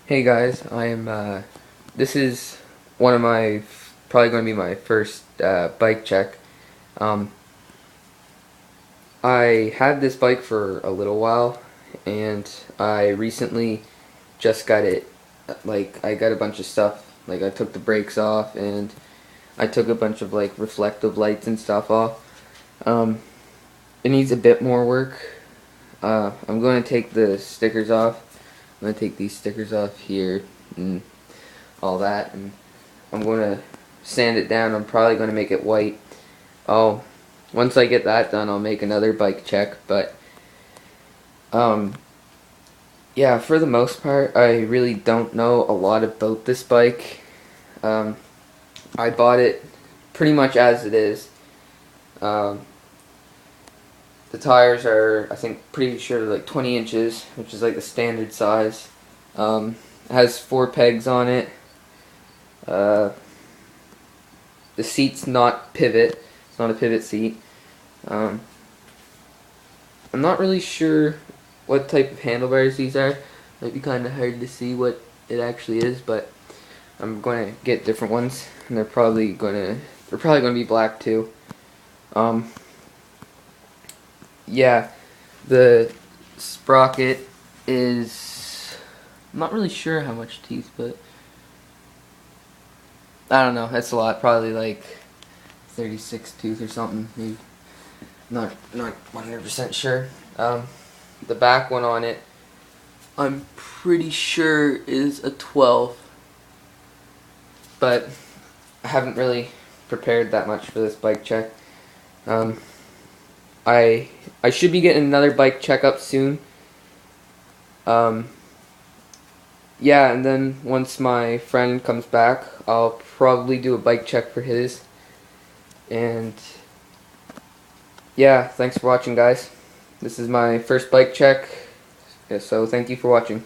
Hey guys, this is one of my, probably going to be my first bike check. Um, I had this bike for a little while, and I recently just got it, I got a bunch of stuff, I took the brakes off, and I took a bunch of, reflective lights and stuff off. Um, it needs a bit more work. I'm going to take the stickers off. I'm going to take these stickers off here, and all that, and I'm going to sand it down. I'm probably going to make it white. Once I get that done, I'll make another bike check, but yeah, for the most part, I really don't know a lot about this bike. I bought it pretty much as it is. Um, the tires are, I think, pretty sure like 20 inches, which is like the standard size. It has 4 pegs on it. Uh, the seat's not pivot. It's not a pivot seat. I'm not really sure what type of handlebars these are. Might be kind of hard to see what it actually is, but I'm going to get different ones, and they're probably going to be black too. Yeah, the sprocket is, I'm not really sure how much teeth, but I don't know. That's a lot. Probably like 36 tooth or something. Maybe. Not 100% sure. The back one on it, I'm pretty sure is a 12, but I haven't really prepared that much for this bike check. I should be getting another bike checkup soon. Yeah, and then once my friend comes back, I'll probably do a bike check for his. And yeah, thanks for watching, guys. This is my first bike check, so thank you for watching.